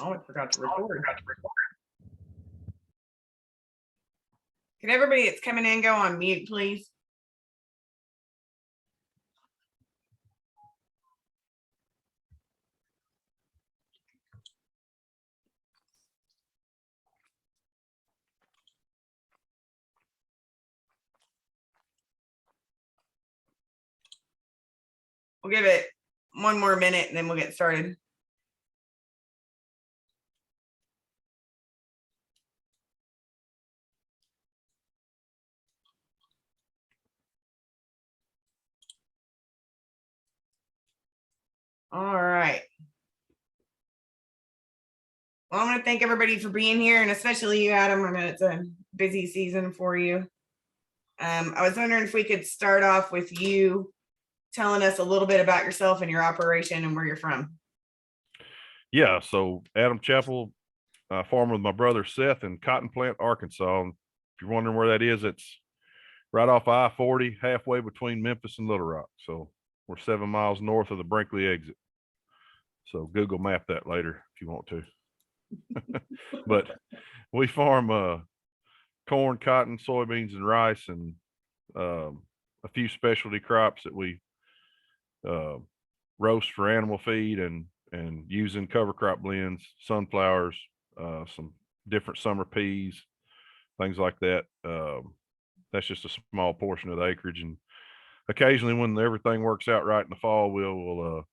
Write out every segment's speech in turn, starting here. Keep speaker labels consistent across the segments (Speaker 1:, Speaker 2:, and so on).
Speaker 1: Oh, I forgot to record. Can everybody that's coming in go on mute, please? We'll give it one more minute and then we'll get started. All right. Well, I want to thank everybody for being here, and especially you, Adam. I know it's a busy season for you. I was wondering if we could start off with you telling us a little bit about yourself and your operation and where you're from.
Speaker 2: Yeah, so Adam Chappell, farmer with my brother Seth in Cotton Plant, Arkansas. If you're wondering where that is, it's right off I-40, halfway between Memphis and Little Rock. So we're 7 miles north of the Brinkley exit. So Google map that later if you want to. But we farm corn, cotton, soybeans, and rice, and a few specialty crops that we roast for animal feed and using cover crop blends, sunflowers, some different summer peas, things like that. That's just a small portion of the acreage, and occasionally when everything works out right in the fall, we'll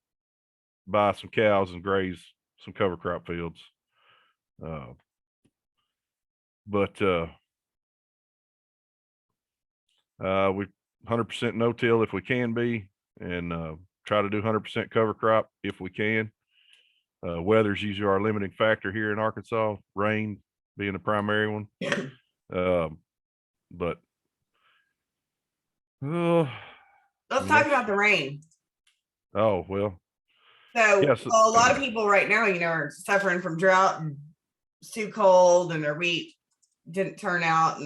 Speaker 2: buy some cows and graze some cover crop fields. But we 100% no-till if we can be, and try to do 100% cover crop if we can. Weather's usually our limiting factor here in Arkansas, rain being the primary one. But
Speaker 1: let's talk about the rain.
Speaker 2: Oh, well.
Speaker 1: So, yes. Well, a lot of people right now, are suffering from drought, and it's too cold and their wheat didn't turn out,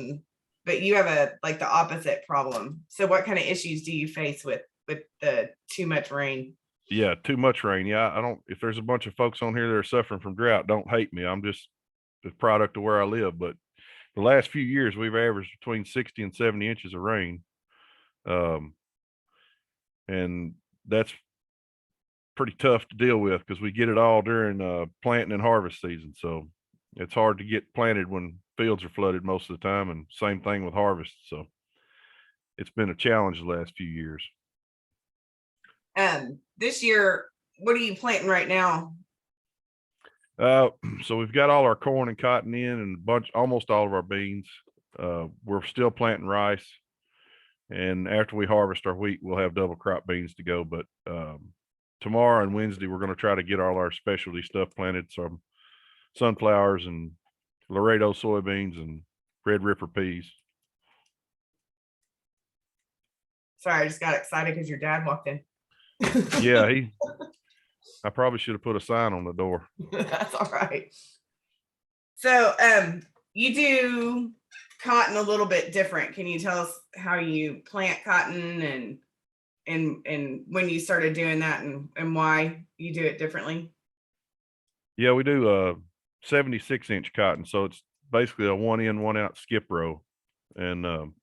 Speaker 1: but you have the opposite problem. So what kind of issues do you face with the too much rain?
Speaker 2: Yeah, too much rain. Yeah, if there's a bunch of folks on here that are suffering from drought, don't hate me. I'm just the product of where I live. But the last few years, we've averaged between 60 and 70 inches of rain. And that's pretty tough to deal with because we get it all during planting and harvest season. So it's hard to get planted when fields are flooded most of the time, and same thing with harvest. So it's been a challenge the last few years.
Speaker 1: This year, what are you planting right now?
Speaker 2: So we've got all our corn and cotton in, and almost all of our beans. We're still planting rice, and after we harvest our wheat, we'll have double crop beans to go. But tomorrow and Wednesday, we're going to try to get all our specialty stuff planted, some sunflowers and Laredo soybeans and Red Ripper peas.
Speaker 1: Sorry, I just got excited because your dad walked in.
Speaker 2: Yeah, I probably should have put a sign on the door.
Speaker 1: That's all right. So you do cotton a little bit different. Can you tell us how you plant cotton and when you started doing that and why you do it differently?
Speaker 2: Yeah, we do 76-inch cotton, so it's basically a 1 in, 1 out skip row. And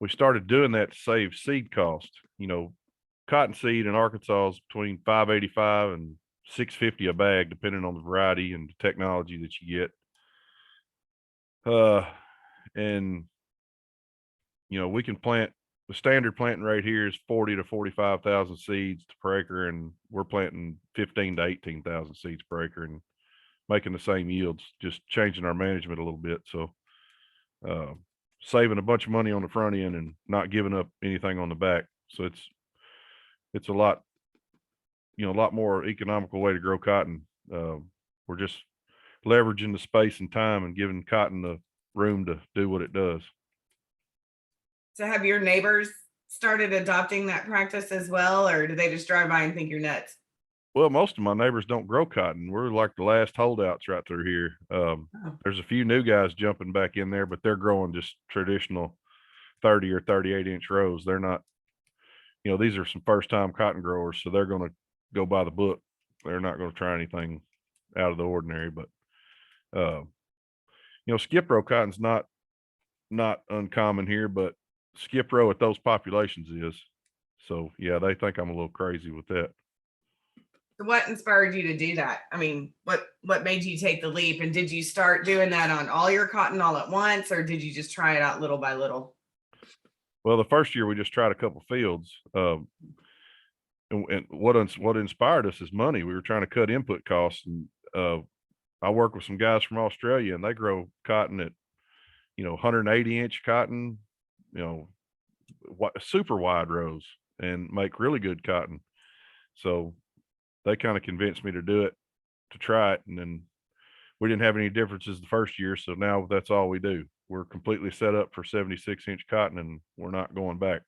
Speaker 2: we started doing that to save seed cost. Cotton seed in Arkansas is between $5.85 and $6.50 a bag, depending on the variety and the technology that you get. And we can plant, the standard planting rate here is 40 to 45,000 seeds per acre, and we're planting 15 to 18,000 seeds per acre and making the same yields, just changing our management a little bit. So saving a bunch of money on the front end and not giving up anything on the back. So it's a lot more economical way to grow cotton. We're just leveraging the space and time and giving cotton the room to do what it does.
Speaker 1: So have your neighbors started adopting that practice as well, or do they just drive by and think you're nuts?
Speaker 2: Well, most of my neighbors don't grow cotton. We're like the last holdouts right through here. There's a few new guys jumping back in there, but they're growing just traditional 30 or 38-inch rows. They're not, these are some first time cotton growers, so they're going to go by the book. They're not going to try anything out of the ordinary. But skip row cotton's not uncommon here, but skip row at those populations is. So yeah, they think I'm a little crazy with that.
Speaker 1: So what inspired you to do that? I mean, what made you take the leap? And did you start doing that on all your cotton all at once, or did you just try it out little by little?
Speaker 2: Well, the first year we just tried a couple fields. And what inspired us is money. We were trying to cut input costs, and I work with some guys from Australia, and they grow cotton at 180-inch cotton, super wide rows, and make really good cotton. So they kind of convinced me to do it, to try it, and then we didn't have any differences the first year. So now that's all we do. We're completely set up for 76-inch cotton, and we're not going back.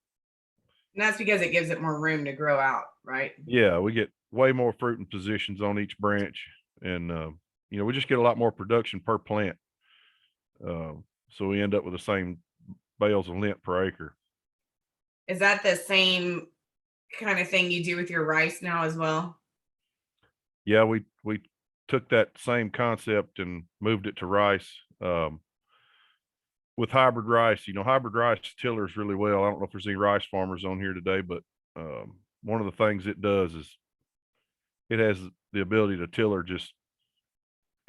Speaker 1: And that's because it gives it more room to grow out, right?
Speaker 2: Yeah, we get way more fruiting positions on each branch, and we just get a lot more production per plant. So we end up with the same bales of lint per acre.
Speaker 1: Is that the same kind of thing you do with your rice now as well?
Speaker 2: Yeah, we took that same concept and moved it to rice. With hybrid rice, hybrid rice tillers really well. I don't know if there's any rice farmers on here today, but one of the things it does is it has the ability to tiller just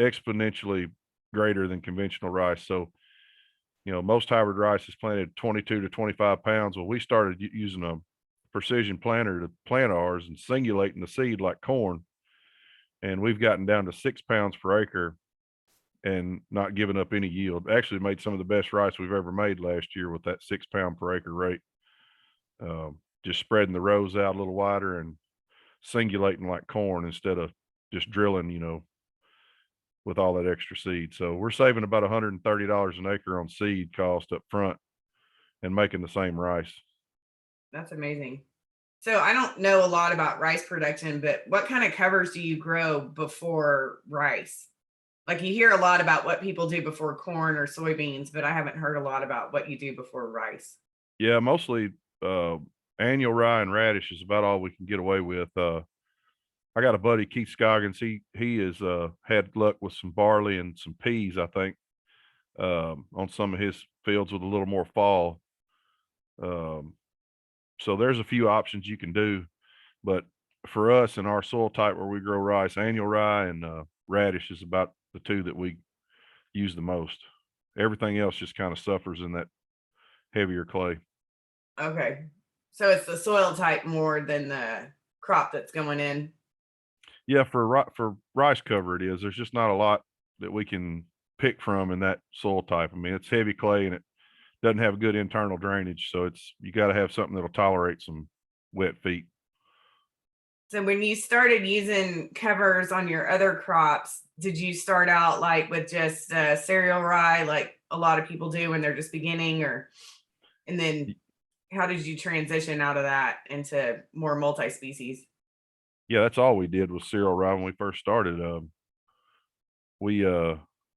Speaker 2: exponentially greater than conventional rice. So, most hybrid rice is planted 22 to 25 pounds. Well, we started using a precision planter to plant ours and singulating the seed like corn. And we've gotten down to 6 pounds per acre and not giving up any yield. Actually made some of the best rice we've ever made last year with that 6 pound per acre rate. Just spreading the rows out a little wider and singulating like corn instead of just drilling, with all that extra seed. So we're saving about $130 an acre on seed cost up front and making the same rice.
Speaker 1: That's amazing. So I don't know a lot about rice production, but what kind of covers do you grow before rice? Like, you hear a lot about what people do before corn or soybeans, but I haven't heard a lot about what you do before rice.
Speaker 2: Yeah, mostly annual rye and radish is about all we can get away with. I got a buddy, Keith Scoggins. He has had luck with some barley and some peas, I think, on some of his fields with a little more fall. So there's a few options you can do, but for us in our soil type where we grow rice, annual rye and radish is about the two that we use the most. Everything else just kind of suffers in that heavier clay.
Speaker 1: Okay. So it's the soil type more than the crop that's going in.
Speaker 2: Yeah, for rice cover it is. There's just not a lot that we can pick from in that soil type. I mean, it's heavy clay and it doesn't have good internal drainage, so you got to have something that'll tolerate some wet feet.
Speaker 1: So when you started using covers on your other crops, did you start out like with just cereal rye, like a lot of people do when they're just beginning, and then how did you transition out of that into more multi-species?
Speaker 2: Yeah, that's all we did was cereal rye when we first started. We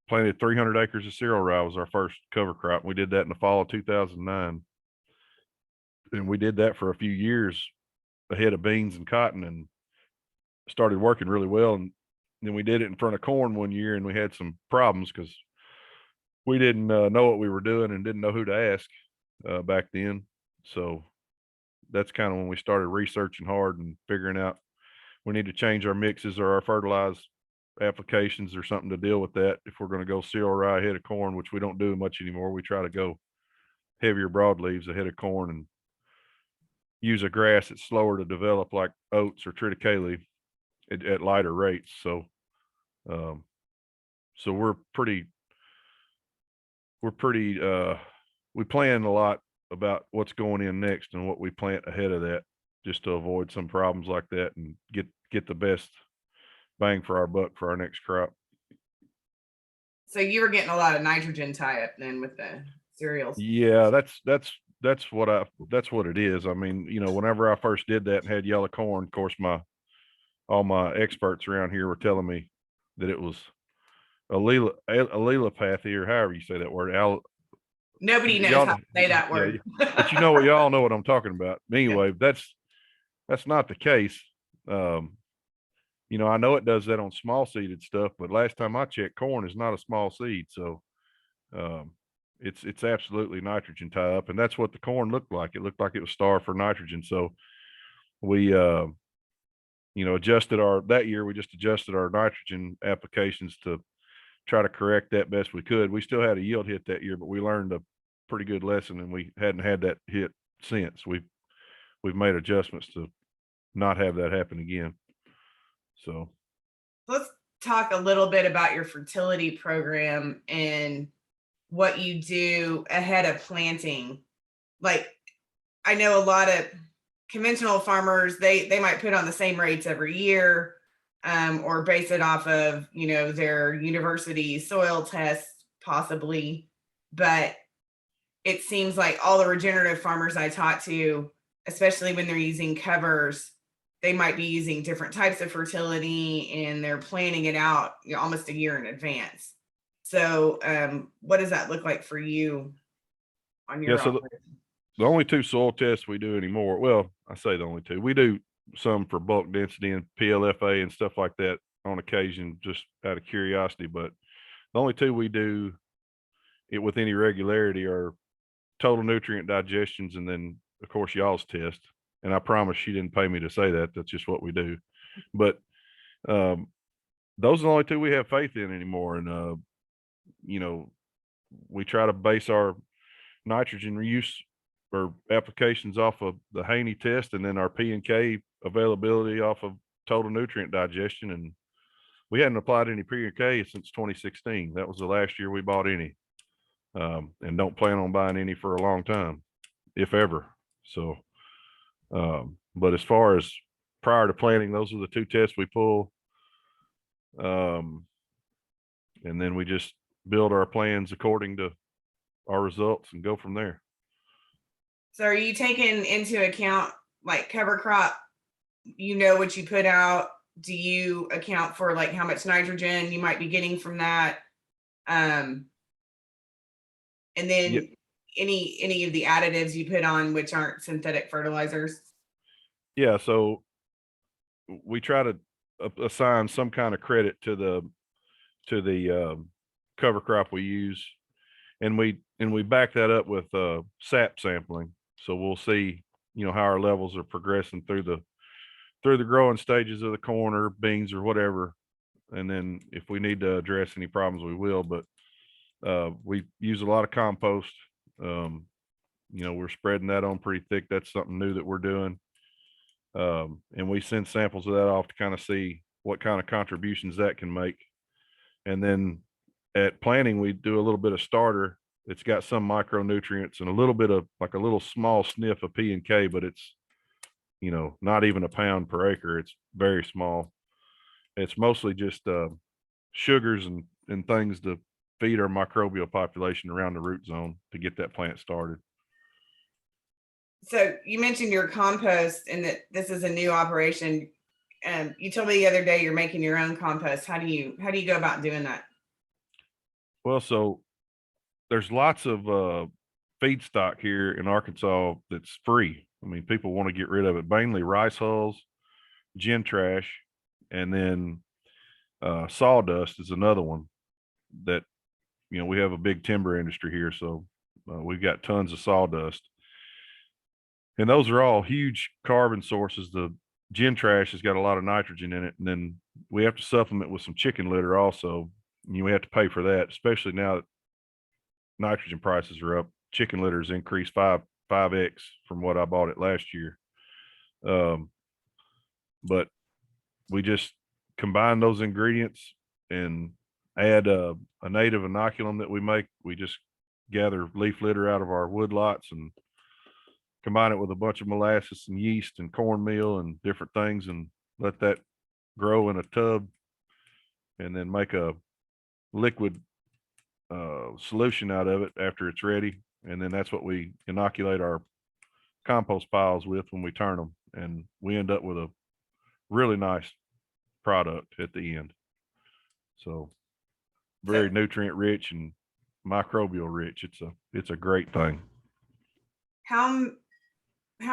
Speaker 2: planted 300 acres of cereal rye was our first cover crop. We did that in the fall of 2009. And we did that for a few years ahead of beans and cotton and started working really well. And then we did it in front of corn one year and we had some problems because we didn't know what we were doing and didn't know who to ask back then. So that's kind of when we started researching hard and figuring out we need to change our mixes or our fertilized applications or something to deal with that if we're going to go cereal rye ahead of corn, which we don't do much anymore. We try to go heavier broadleaves ahead of corn and use a grass that's slower to develop like oats or triticale at lighter rates. So we're pretty we plan a lot about what's going in next and what we plant ahead of that, just to avoid some problems like that and get the best bang for our buck for our next crop.
Speaker 1: So you were getting a lot of nitrogen tie up then with the cereals.
Speaker 2: Yeah, that's what it is. I mean, whenever I first did that and had yellow corn, of course, all my experts around here were telling me that it was allelopathy, or however you say that word.
Speaker 1: Nobody knows how to say that word.
Speaker 2: Yeah, but y'all know what I'm talking about. Anyway, that's not the case. you know, I know it does that on small seeded stuff, but last time I checked, corn is not a small seed. So um, it's absolutely nitrogen tie up, and that's what the corn looked like. It looked like it was starved for nitrogen. So we you know, that year we just adjusted our nitrogen applications to try to correct that best we could. We still had a yield hit that year, but we learned a pretty good lesson, and we hadn't had that hit since. We've made adjustments to not have that happen again. So
Speaker 1: Let's talk a little bit about your fertility program and what you do ahead of planting. Like, I know a lot of conventional farmers, they might put on the same rates every year, or base it off of, you know, their university soil tests possibly. But it seems like all the regenerative farmers I talk to, especially when they're using covers, they might be using different types of fertility, and they're planning it out, you know, almost a year in advance. So what does that look like for you on
Speaker 2: yeah,
Speaker 1: your
Speaker 2: so
Speaker 1: operation?
Speaker 2: the only two soil tests we do anymore, well, I say the only two. We do some for bulk density and PLFA and stuff like that on occasion, just out of curiosity. But the only two we do it with any regularity are total nutrient digestions, and then of course y'all's test. And I promise she didn't pay me to say that. That's just what we do. But um, those are the only two we have faith in anymore. And you know, we try to base our nitrogen reuse or applications off of the Haney test, and then our P and K availability off of total nutrient digestion. And we hadn't applied any P and K since 2016. That was the last year we bought any, and don't plan on buying any for a long time, if ever. So, but as far as prior to planting, those are the two tests we pull. And then we just build our plans according to our results and go from there.
Speaker 1: So are you taking into account like cover crop, you know, what you put out? Do you account for like how much nitrogen you might be getting from that? And then
Speaker 2: Yeah,
Speaker 1: any of the additives you put on, which aren't synthetic fertilizers?
Speaker 2: yeah. So we try to assign some kind of credit to the cover crop we use, and we back that up with sap sampling. So we'll see, you know, how our levels are progressing through the growing stages of the corn or beans or whatever. And then if we need to address any problems, we will. But we use a lot of compost. You know, we're spreading that on pretty thick. That's something new that we're doing. And we send samples of that off to kind of see what kind of contributions that can make. And then at planting, we do a little bit of starter. It's got some micronutrients and a little bit of like a little small sniff of P and K, but it's, you know, not even a pound per acre. It's very small. It's mostly just sugars and things to feed our microbial population around the root zone to get that plant started.
Speaker 1: So you mentioned your compost and that this is a new operation. You told me the other day you're making your own compost. How do you go about doing that?
Speaker 2: Well, so there's lots of feedstock here in Arkansas that's free. I mean, people want to get rid of it, mainly rice hulls, gin trash, and then sawdust is another one that, you know, we have a big timber industry here. So we've got tons of sawdust. And those are all huge carbon sources. The gin trash has got a lot of nitrogen in it. And then we have to supplement with some chicken litter also. We have to pay for that, especially now that nitrogen prices are up. Chicken litter has increased 5x from what I bought it last year. But we just combine those ingredients and add a native inoculum that we make. We just gather leaf litter out of our wood lots and combine it with a bunch of molasses and yeast and cornmeal and different things, and let that grow in a tub, and then make a liquid solution out of it after it's ready. And then that's what we inoculate our compost piles with when we turn them, and we end up with a really nice product at the end. So very nutrient rich and microbial rich. It's a great thing.
Speaker 1: How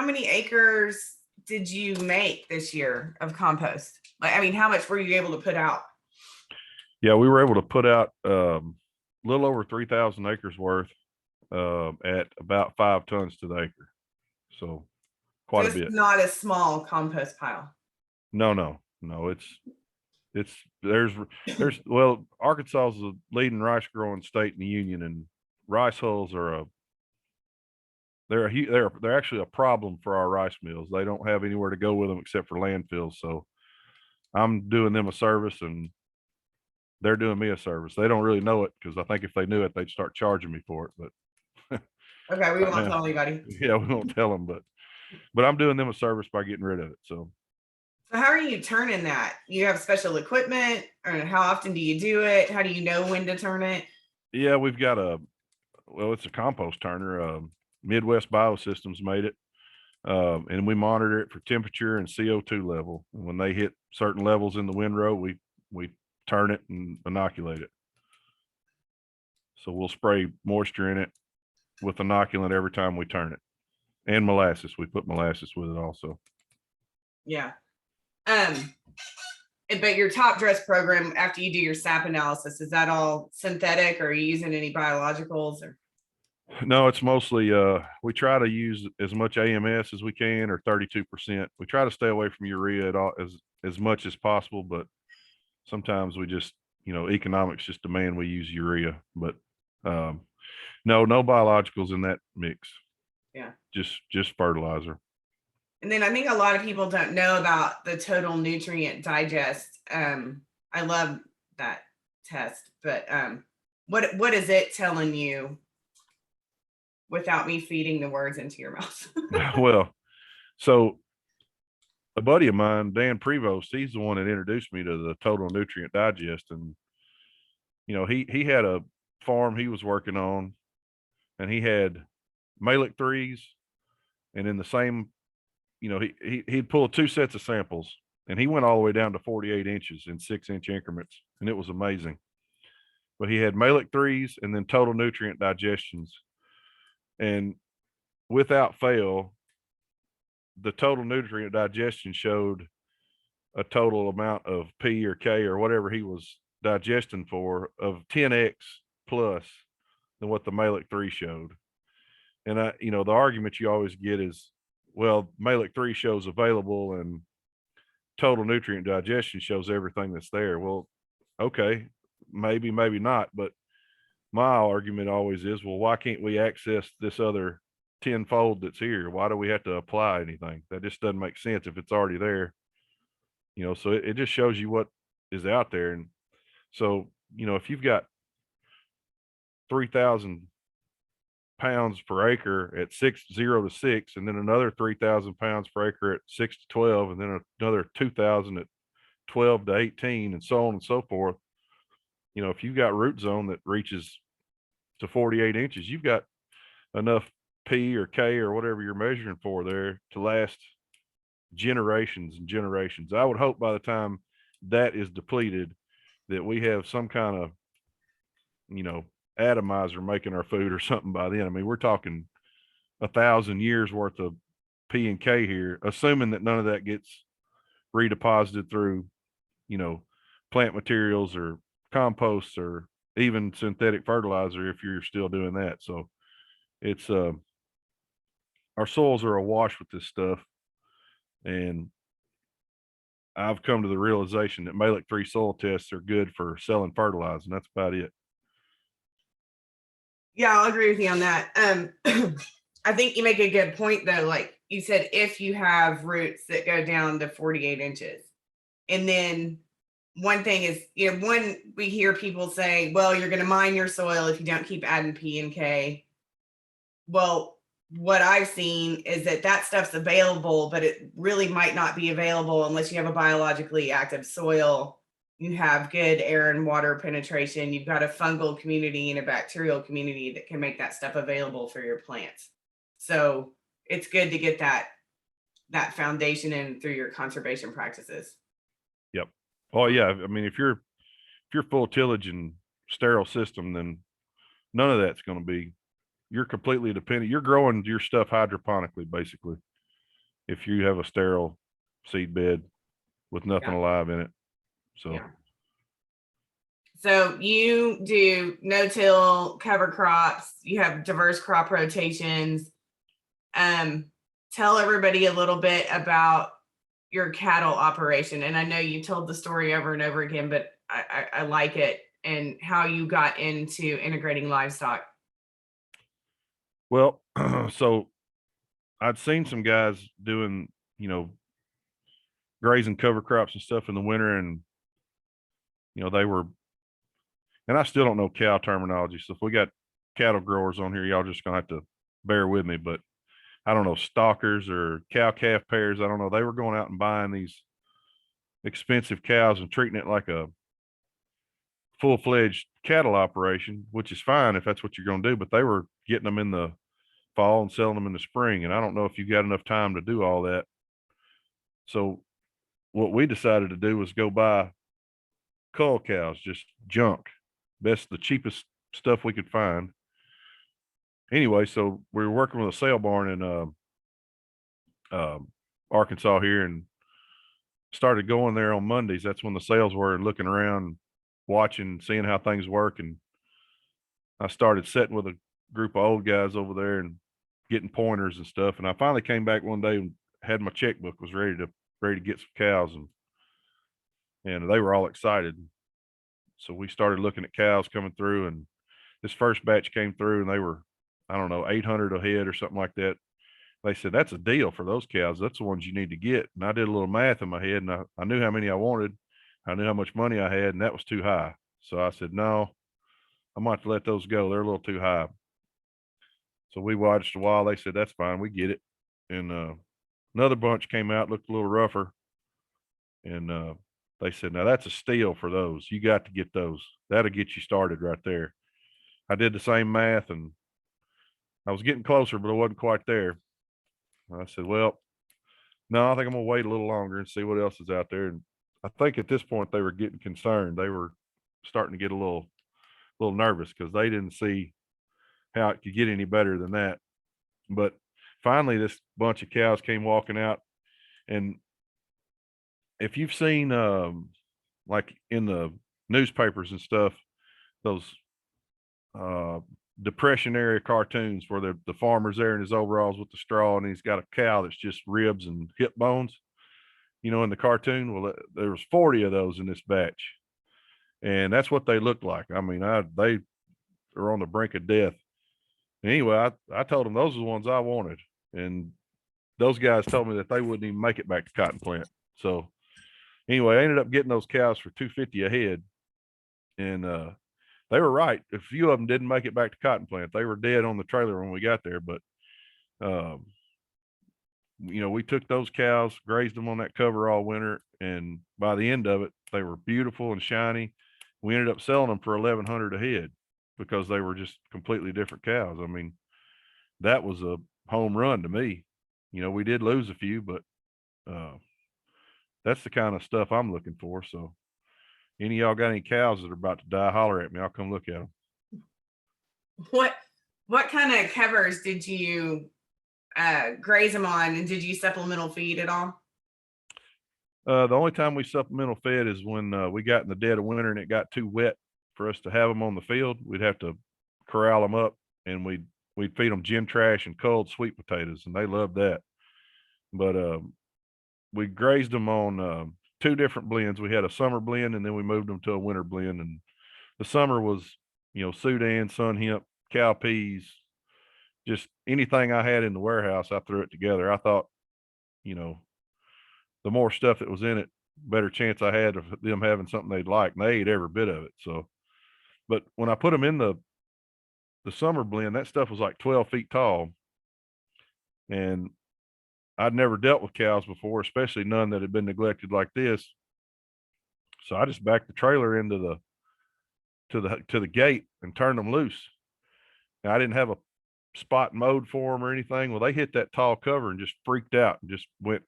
Speaker 1: many acres did you make this year of compost? Like, I mean, how much were you able to put out?
Speaker 2: Yeah, we were able to put out a little over 3,000 acres worth at about 5 tons to the acre. So quite a
Speaker 1: Just
Speaker 2: bit.
Speaker 1: not a small compost pile.
Speaker 2: No. It's there's well, Arkansas is the leading rice growing state in the union, and rice hulls are they're actually a problem for our rice mills. They don't have anywhere to go with them except for landfills. So I'm doing them a service, and they're doing me a service. They don't really know it, because I think if they knew it, they'd start charging me for it. But
Speaker 1: Okay, we
Speaker 2: right
Speaker 1: won't
Speaker 2: now,
Speaker 1: tell anybody.
Speaker 2: yeah, we won't tell them, but I'm doing them a service by getting rid of it. So
Speaker 1: So how are you turning that? You have special equipment, or how often do you do it? How do you know when to turn it?
Speaker 2: yeah, we've got it's a compost turner. Midwest Biosystems made it. And we monitor it for temperature and CO2 level. And when they hit certain levels in the windrow, we turn it and inoculate it. So we'll spray moisture in it with inoculant every time we turn it, and molasses. We put molasses with it also.
Speaker 1: Yeah. But your top dress program, after you do your SAP analysis, is that all synthetic, or are you using any biologicals? Or
Speaker 2: No, it's mostly we try to use as much AMS as we can, or 32%. We try to stay away from urea at all as much as possible, but sometimes we just, economics just demand we use urea. But no biologicals in that mix.
Speaker 1: yeah.
Speaker 2: Just fertilizer.
Speaker 1: And then I think a lot of people don't know about the total nutrient digest. I love that test, but what is it telling you without me feeding the words into your mouth?
Speaker 2: Well, so a buddy of mine, Dan Prevost, he's the one that introduced me to the total nutrient digest. And, he had a farm he was working on, and he had Malic 3s. And in the same, he'd pull 2 sets of samples, and he went all the way down to 48 inches in 6-inch increments. And it was amazing. But he had Malic 3s and then total nutrient digestions. And without fail, the total nutrient digestion showed a total amount of P or K or whatever he was digesting for of 10x plus than what the Malic 3 showed. And the argument you always get is, well, Malic 3 shows available and total nutrient digestion shows everything that's there. Well, okay, maybe not, but my argument always is, well, why can't we access this other tenfold that's here? Why do we have to apply anything? That just doesn't make sense if it's already there. So it just shows you what is out there. And so, if you've got 3,000 pounds per acre at 0 to 6, and then another 3,000 pounds per acre at 6 to 12, and then another 2,000 at 12 to 18, and so on and so forth. If you've got root zone that reaches to 48 inches, you've got enough P or K or whatever you're measuring for there to last generations and generations. I would hope by the time that is depleted, that we have some kind of, atomizer making our food or something by then. I mean, we're talking 1,000 years worth of P and K here, assuming that none of that gets redeposited through, plant materials or composts or even synthetic fertilizer, if you're still doing that. So it's our soils are awash with this stuff. And I've come to the realization that Malic 3 soil tests are good for selling fertilizer, and that's about it.
Speaker 1: Yeah, I'll agree with you on that. I think you make a good point though. Like you said, if you have roots that go down to 48 inches, and then one thing is, we hear people say, well, you're going to mine your soil if you don't keep adding P and K. Well, what I've seen is that stuff's available, but it really might not be available unless you have a biologically active soil. You have good air and water penetration. You've got a fungal community and a bacterial community that can make that stuff available for your plants. So it's good to get that foundation in through your conservation practices.
Speaker 2: Yep. Oh yeah. I mean, if you're full tillage and sterile system, then none of that's going to be, you're completely dependent. You're growing your stuff hydroponically, basically. if you have a sterile seed bed with nothing alive in it. So.
Speaker 1: Yeah. So you do no-till cover crops. You have diverse crop rotations. Tell everybody a little bit about your cattle operation. And I know you told the story over and over again, but I like it, and how you got into integrating livestock.
Speaker 2: Well, so I'd seen some guys doing, grazing cover crops and stuff in the winter, and they were, and I still don't know cow terminology. So if we got cattle growers on here, y'all just gonna have to bear with me. But I don't know, stalkers or cow calf pairs. I don't know. They were going out and buying these expensive cows and treating it like a full-fledged cattle operation, which is fine if that's what you're going to do. But they were getting them in the fall and selling them in the spring. And I don't know if you got enough time to do all that. So what we decided to do was go buy cull cows, just junk, the cheapest stuff we could find. Anyway, so we were working with a sale barn in Arkansas here, and started going there on Mondays. That's when the sales were, and looking around, watching, seeing how things work. And I started sitting with a group of old guys over there and getting pointers and stuff. And I finally came back one day and had my checkbook, was ready to get some cows, and they were all excited. So we started looking at cows coming through, and this first batch came through, and they were, I don't know, 800 a head or something like that. They said, that's a deal for those cows. That's the ones you need to get. And I did a little math in my head, and I knew how many I wanted. I knew how much money I had, and that was too high. So I said, no, I might have to let those go. They're a little too high. So we watched a while. They said, that's fine. We get it. And another bunch came out, looked a little rougher. And they said, now that's a steal for those. You got to get those. That'll get you started right there. I did the same math, and I was getting closer, but I wasn't quite there. I said, well, no, I think I'm gonna wait a little longer and see what else is out there. And I think at this point they were getting concerned. They were starting to get a little nervous because they didn't see how it could get any better than that. But finally, this bunch of cows came walking out, and if you've seen like in the newspapers and stuff, those depression area cartoons where the farmer's there in his overalls with the straw, and he's got a cow that's just ribs and hip bones, in the cartoon. Well, there was 40 of those in this batch, and that's what they looked like. I mean, they are on the brink of death. Anyway, I told them those are the ones I wanted, and those guys told me that they wouldn't even make it back to cotton plant. So anyway, I ended up getting those cows for $250 a head, and they were right. A few of them didn't make it back to cotton plant. They were dead on the trailer when we got there. But, we took those cows, grazed them on that cover all winter. And by the end of it, they were beautiful and shiny. We ended up selling them for 1,100 a head because they were just completely different cows. I mean, that was a home run to me. We did lose a few, but that's the kind of stuff I'm looking for. So any of y'all got any cows that are about to die, holler at me. I'll come look at them.
Speaker 1: What kind of covers did you graze them on, and did you supplemental feed at all?
Speaker 2: The only time we supplemental fed is when we got in the dead of winter and it got too wet for us to have them on the field. We'd have to corral them up, and we'd feed them gym trash and culled sweet potatoes, and they loved that. But we grazed them on two different blends. We had a summer blend, and then we moved them to a winter blend. And the summer was, Sudan, sun hemp, cow peas, just anything I had in the warehouse, I threw it together. I thought, the more stuff that was in it, better chance I had of them having something they'd like. And they ate every bit of it. So, but when I put them in the summer blend, that stuff was like 12 feet tall. And I'd never dealt with cows before, especially none that had been neglected like this. So I just backed the trailer into the gate and turned them loose. Now, I didn't have a spot mode for them or anything. Well, they hit that tall cover and just freaked out and just went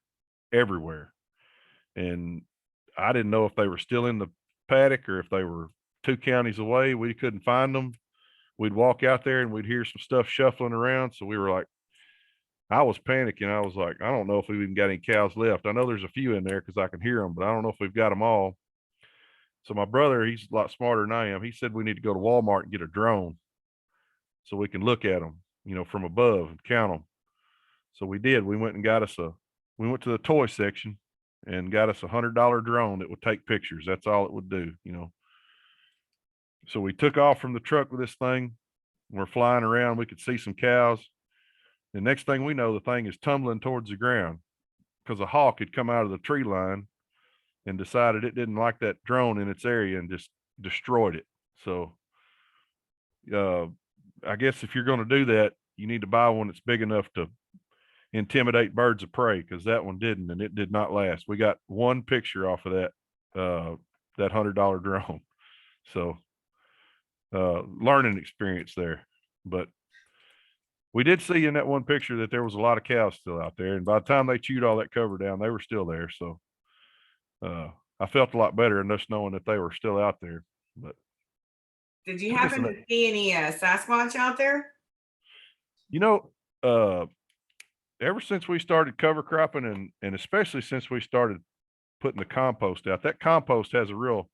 Speaker 2: everywhere. And I didn't know if they were still in the paddock or if they were 2 counties away. We couldn't find them. We'd walk out there and we'd hear some stuff shuffling around. So we were like, I was panicking. I was like, I don't know if we've even got any cows left. I know there's a few in there because I can hear them, but I don't know if we've got them all. So my brother, he's a lot smarter than I am. He said we need to go to Walmart and get a drone so we can look at them, from above and count them. So we did. We went to the toy section and got us $100 drone that would take pictures. That's all it would do. So we took off from the truck with this thing. We're flying around. We could see some cows. The next thing we know, the thing is tumbling towards the ground because a hawk had come out of the tree line and decided it didn't like that drone in its area and just destroyed it. So I guess if you're going to do that, you need to buy one that's big enough to intimidate birds of prey, because that one didn't, and it did not last. We got one picture off of that $100 drone. So learning experience there. But we did see in that one picture that there was a lot of cows still out there, and by the time they chewed all that cover down, they were still there. So I felt a lot better in just knowing that they were still out there. But
Speaker 1: did you happen to see any Sasquatch out there?
Speaker 2: Ever since we started cover cropping and especially since we started putting the compost out, that compost has a real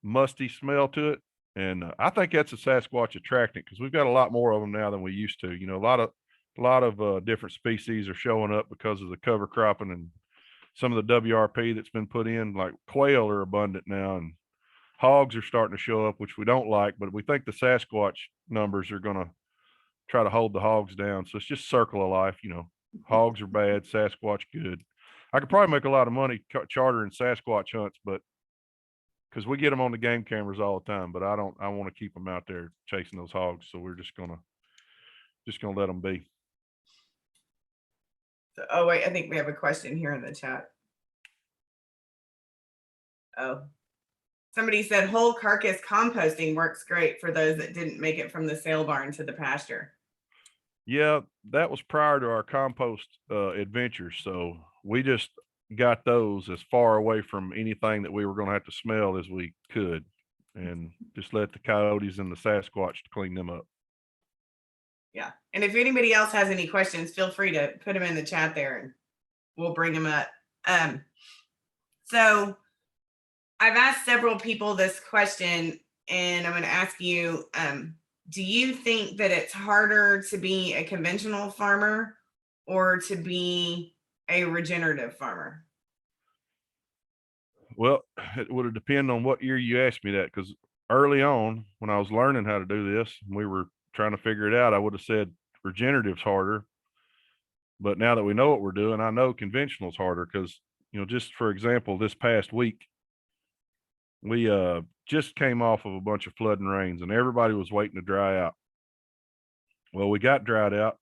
Speaker 2: musty smell to it. And I think that's a Sasquatch attractant, because we've got a lot more of them now than we used to. A lot of different species are showing up because of the cover cropping and some of the WRP that's been put in. Like quail are abundant now, and hogs are starting to show up, which we don't like, but we think the Sasquatch numbers are going to try to hold the hogs down. So it's just circle of life. Hogs are bad, Sasquatch good. I could probably make a lot of money chartering Sasquatch hunts, but because we get them on the game cameras all the time, but I want to keep them out there chasing those hogs. So we're just gonna let them be.
Speaker 1: So, oh wait, I think we have a question here in the chat. Oh, somebody said whole carcass composting works great for those that didn't make it from the sale barn to the pasture.
Speaker 2: Yeah, that was prior to our compost adventures. So we just got those as far away from anything that we were going to have to smell as we could, and just let the coyotes and the Sasquatch to clean them up.
Speaker 1: Yeah. And if anybody else has any questions, feel free to put them in the chat there and we'll bring them up. So I've asked several people this question, and I'm going to ask you, do you think that it's harder to be a conventional farmer or to be a regenerative farmer?
Speaker 2: Well, it would depend on what year you asked me that, because early on when I was learning how to do this, we were trying to figure it out, I would have said regenerative's harder. But now that we know what we're doing, I know conventional's harder, because, just for example, this past week, we just came off of a bunch of flooding rains and everybody was waiting to dry out. Well, we got dried out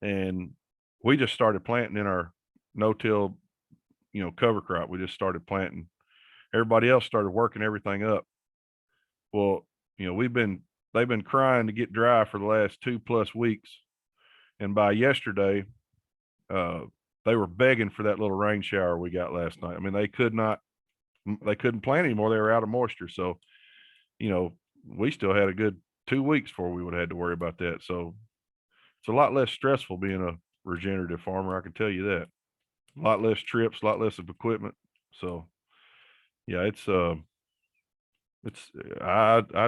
Speaker 2: and we just started planting in our no-till, cover crop. We just started planting. Everybody else started working everything up. Well, they've been crying to get dry for the last 2+ weeks. And by yesterday, they were begging for that little rain shower we got last night. I mean, they couldn't plant anymore. They were out of moisture. So, we still had a good 2 weeks before we would have had to worry about that. So it's a lot less stressful being a regenerative farmer. I can tell you that. A lot less trips, a lot less of equipment. So yeah, I'd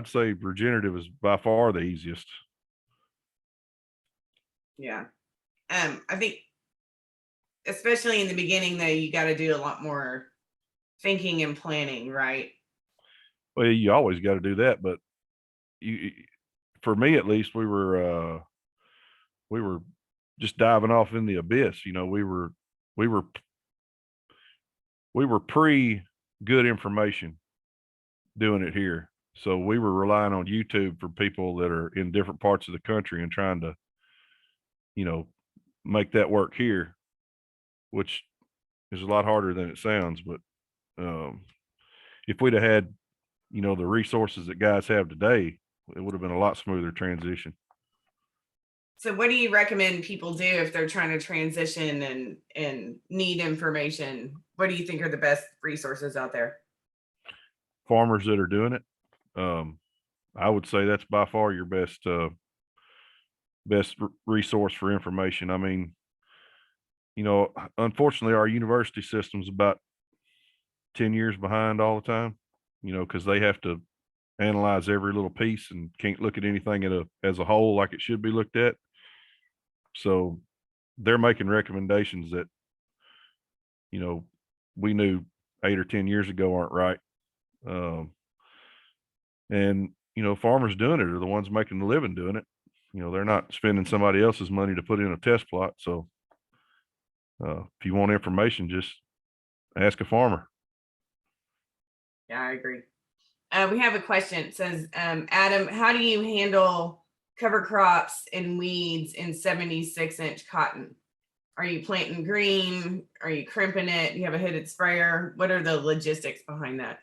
Speaker 2: say regenerative is by far the easiest.
Speaker 1: Yeah. I think especially in the beginning though, you got to do a lot more thinking and planning, right?
Speaker 2: Well, you always got to do that, but for me at least, we were just diving off in the abyss. We were pre good information doing it here. So we were relying on YouTube for people that are in different parts of the country and trying to, make that work here, which is a lot harder than it sounds. But if we'd have had, the resources that guys have today, it would have been a lot smoother transition.
Speaker 1: So what do you recommend people do if they're trying to transition and need information? What do you think are the best resources out there?
Speaker 2: Farmers that are doing it. I would say that's by far your best best resource for information. I mean, unfortunately, our university system's about 10 years behind all the time, because they have to analyze every little piece and can't look at anything as a whole like it should be looked at. So they're making recommendations that, we knew 8 or 10 years ago aren't right. And, farmers doing it are the ones making the living doing it. They're not spending somebody else's money to put in a test plot. So if you want information, just ask a farmer.
Speaker 1: Yeah, I agree. We have a question. It says, Adam, how do you handle cover crops and weeds in 76-inch cotton? Are you planting green? Are you crimping it? Do you have a hooded sprayer? What are the logistics behind that?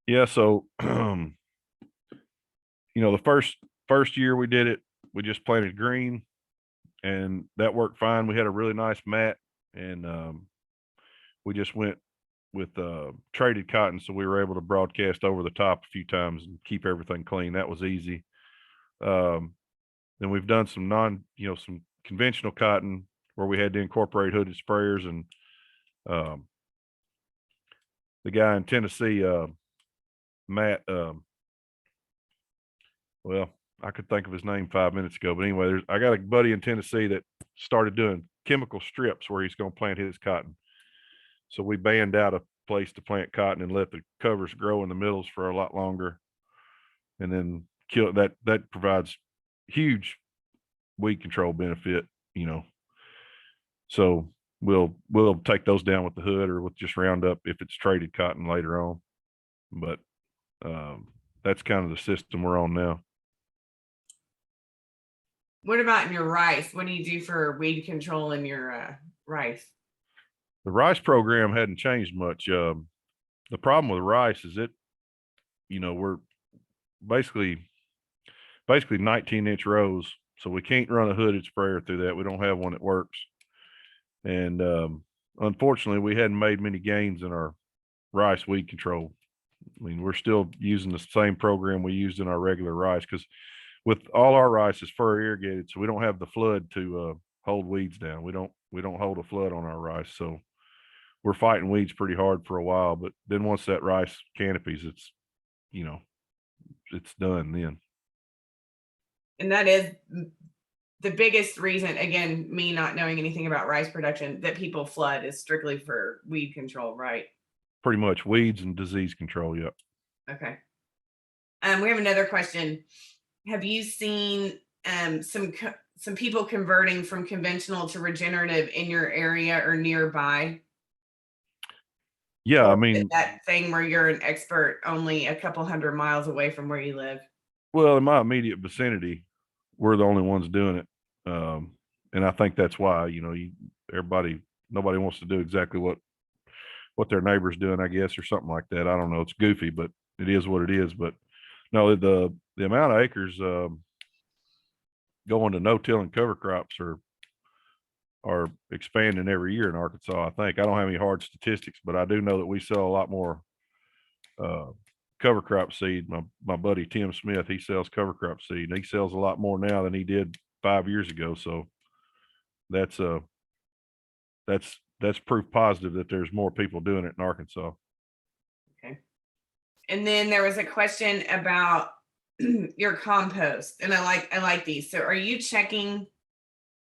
Speaker 2: Yeah. So, the first year we did it, we just planted green, and that worked fine. We had a really nice mat, and we just went with traded cotton, so we were able to broadcast over the top a few times and keep everything clean. That was easy. Then we've done some some conventional cotton where we had to incorporate hooded sprayers, and the guy in Tennessee, Matt, well, I could think of his name 5 minutes ago, but anyway, I got a buddy in Tennessee that started doing chemical strips where he's going to plant his cotton. So we banned out a place to plant cotton and let the covers grow in the middles for a lot longer, and then kill that. That provides huge weed control benefit, So we'll take those down with the hood or with just Roundup if it's traded cotton later on. But that's kind of the system we're on now.
Speaker 1: What about in your rice? What do you do for weed control in your rice?
Speaker 2: The rice program hadn't changed much. The problem with rice is we're basically 19-inch rows, so we can't run a hooded sprayer through that. We don't have one that works. And unfortunately, we hadn't made many gains in our rice weed control. I mean, we're still using the same program we used in our regular rice, because with all our rice is fur irrigated, so we don't have the flood to hold weeds down. We don't hold a flood on our rice, so we're fighting weeds pretty hard for a while. But then once that rice canopies, it's done then.
Speaker 1: And that is the biggest reason, again, me not knowing anything about rice production, that people flood is strictly for weed control, right?
Speaker 2: Pretty much weeds and disease control. Yep.
Speaker 1: Okay. We have another question. Have you seen some people converting from conventional to regenerative in your area or nearby?
Speaker 2: Yeah,
Speaker 1: or
Speaker 2: I mean,
Speaker 1: that thing where you're an expert only a couple 100 miles away from where you live.
Speaker 2: well, in my immediate vicinity, we're the only ones doing it, and I think that's why nobody wants to do exactly what their neighbor's doing, I guess, or something like that. I don't know. It's goofy, but it is what it is. But no, the amount of acres going to no-till and cover crops are expanding every year in Arkansas. I think I don't have any hard statistics, but I do know that we sell a lot more cover crop seed. My buddy Tim Smith, he sells cover crop seed, and he sells a lot more now than he did 5 years ago. So that's proof positive that there's more people doing it in Arkansas.
Speaker 1: Okay. And then there was a question about your compost, and I like these. So are you checking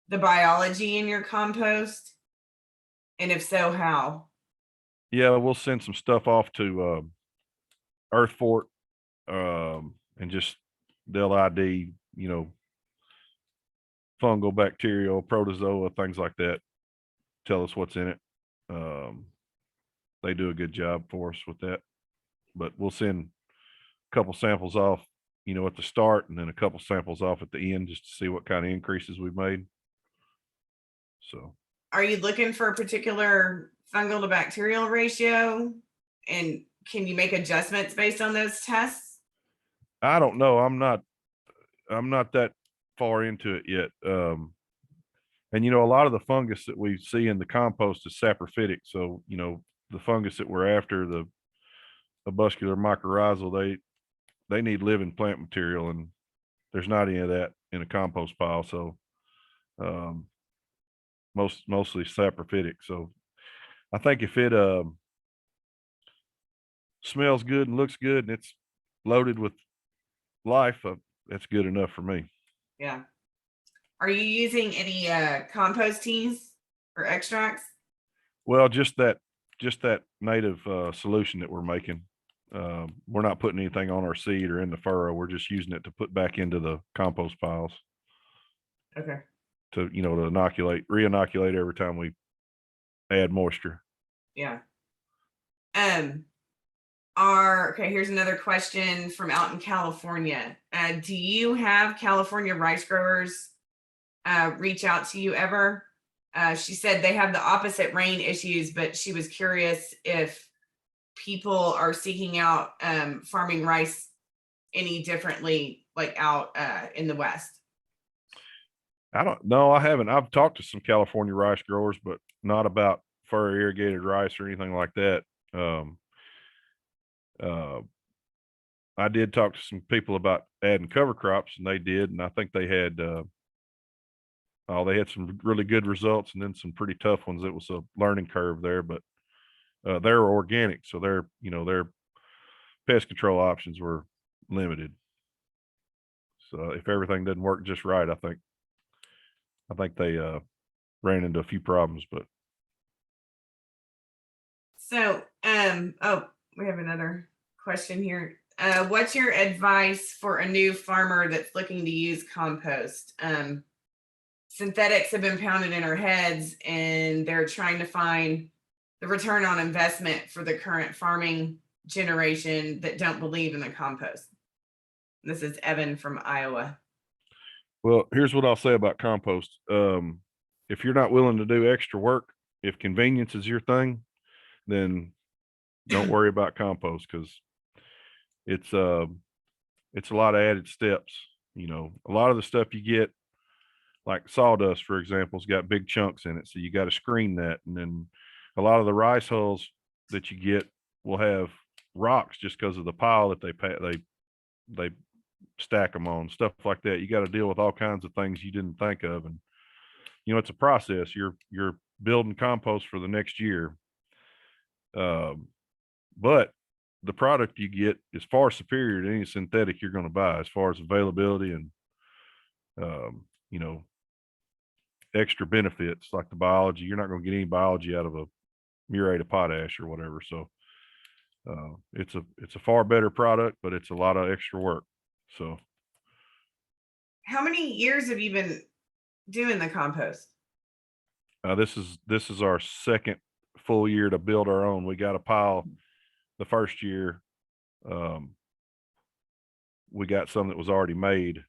Speaker 1: the biology in your compost? And if so, how?
Speaker 2: Yeah, we'll send some stuff off to Earth Fort, and just they'll ID, fungal, bacterial, protozoa, things like that. Tell us what's in it. They do a good job for us with that. But we'll send a couple samples off, at the start, and then a couple samples off at the end just to see what kind of increases we've made. So,
Speaker 1: are you looking for a particular fungal to bacterial ratio? And can you make adjustments based on those tests?
Speaker 2: I don't know. I'm not that far into it yet. And a lot of the fungus that we see in the compost is saprophytic. So, the fungus that we're after, the avuscular mycorrhizal, they need living plant material, and there's not any of that in a compost pile. So mostly saprophytic. So I think if it smells good and looks good and it's loaded with life, that's good enough for me.
Speaker 1: Yeah. Are you using any compost teas or extracts?
Speaker 2: Well, just that native solution that we're making. We're not putting anything on our seed or in the furrow. We're just using it to put back into the compost piles
Speaker 1: Okay.
Speaker 2: to, to re-inoculate every time we add moisture.
Speaker 1: Yeah. Okay, here's another question from out in California. Do you have California rice growers reach out to you ever? She said they have the opposite rain issues, but she was curious if people are seeking out farming rice any differently, like out in the West.
Speaker 2: I don't know. I haven't. I've talked to some California rice growers, but not about furrow irrigated rice or anything like that. I did talk to some people about adding cover crops, and they did, and I think they had some really good results, and then some pretty tough ones. It was a learning curve there, but they're organic, so their pest control options were limited. So if everything doesn't work just right, I think they ran into a few problems, but.
Speaker 1: So, we have another question here. What's your advice for a new farmer that's looking to use compost? Synthetics have been pounded in our heads, and they're trying to find the return on investment for the current farming generation that don't believe in the compost. This is Evan from Iowa.
Speaker 2: Well, here's what I'll say about compost. If you're not willing to do extra work, if convenience is your thing, then don't worry about compost, because it's a lot of added steps. A lot of the stuff you get, like sawdust, for example, has got big chunks in it, so you got to screen that. And then a lot of the rice hulls that you get will have rocks just because of the pile that they stack them on, stuff like that. You got to deal with all kinds of things you didn't think of, and it's a process. You're building compost for the next year. But the product you get is far superior to any synthetic you're going to buy as far as availability and, extra benefits like the biology. You're not going to get any biology out of a murate of potash or whatever. So it's a far better product, but it's a lot of extra work. So.
Speaker 1: How many years have you been doing the compost?
Speaker 2: This is our second full year to build our own. We got a pile the first year. We got some that was already made.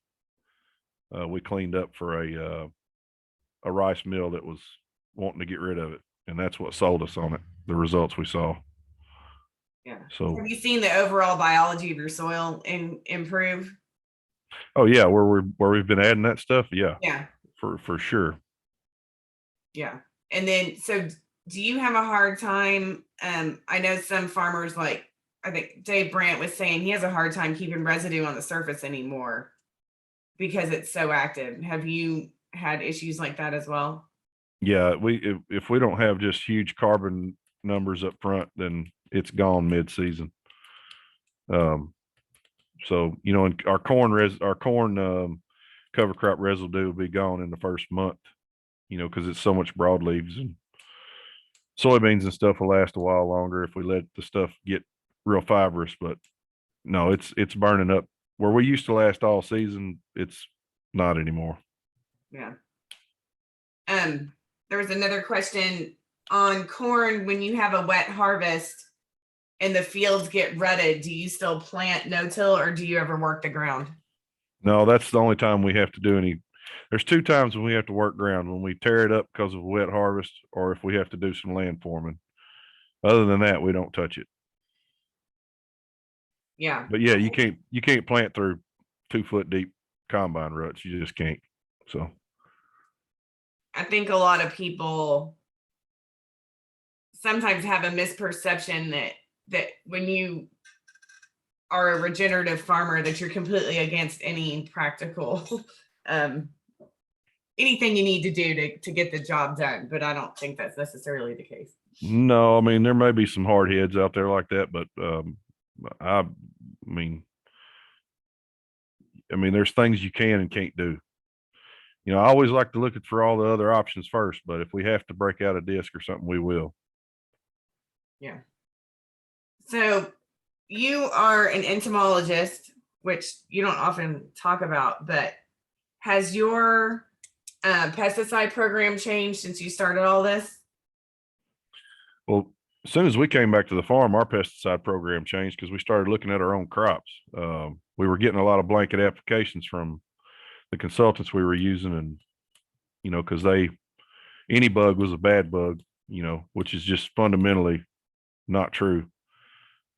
Speaker 2: We cleaned up for a rice mill that was wanting to get rid of it, and that's what sold us on it. The results we saw.
Speaker 1: Yeah.
Speaker 2: So
Speaker 1: have you seen the overall biology of your soil improve?
Speaker 2: Oh yeah, where we've been adding that stuff. Yeah.
Speaker 1: Yeah.
Speaker 2: For sure.
Speaker 1: Yeah. And then, so do you have a hard time? I know some farmers, like I think Dave Brandt was saying, he has a hard time keeping residue on the surface anymore because it's so active. Have you had issues like that as well?
Speaker 2: Yeah, if we don't have just huge carbon numbers up front, then it's gone mid-season. So and our corn cover crop residue will be gone in the first month, because it's so much broadleaves, and soybeans and stuff will last a while longer if we let the stuff get real fibrous. But no, it's burning up. Where we used to last all season, it's not anymore.
Speaker 1: Yeah. There was another question on corn. When you have a wet harvest and the fields get rutted, do you still plant no-till, or do you ever work the ground?
Speaker 2: No, that's the only time we have to do any. There's two times when we have to work ground: when we tear it up because of a wet harvest, or if we have to do some land forming. Other than that, we don't touch it.
Speaker 1: Yeah.
Speaker 2: But yeah, you can't plant through 2-foot deep combine ruts. You just can't. So
Speaker 1: I think a lot of people sometimes have a misperception that when you are a regenerative farmer, that you're completely against any practical anything you need to do to get the job done, but I don't think that's necessarily the case.
Speaker 2: No, I mean, there may be some hard heads out there like that, but I mean, there's things you can and can't do. I always like to look for all the other options first, but if we have to break out a disc or something, we will.
Speaker 1: Yeah. So you are an entomologist, which you don't often talk about, but has your pesticide program changed since you started all this?
Speaker 2: Well, as soon as we came back to the farm, our pesticide program changed because we started looking at our own crops. We were getting a lot of blanket applications from the consultants we were using, and because any bug was a bad bug, which is just fundamentally not true.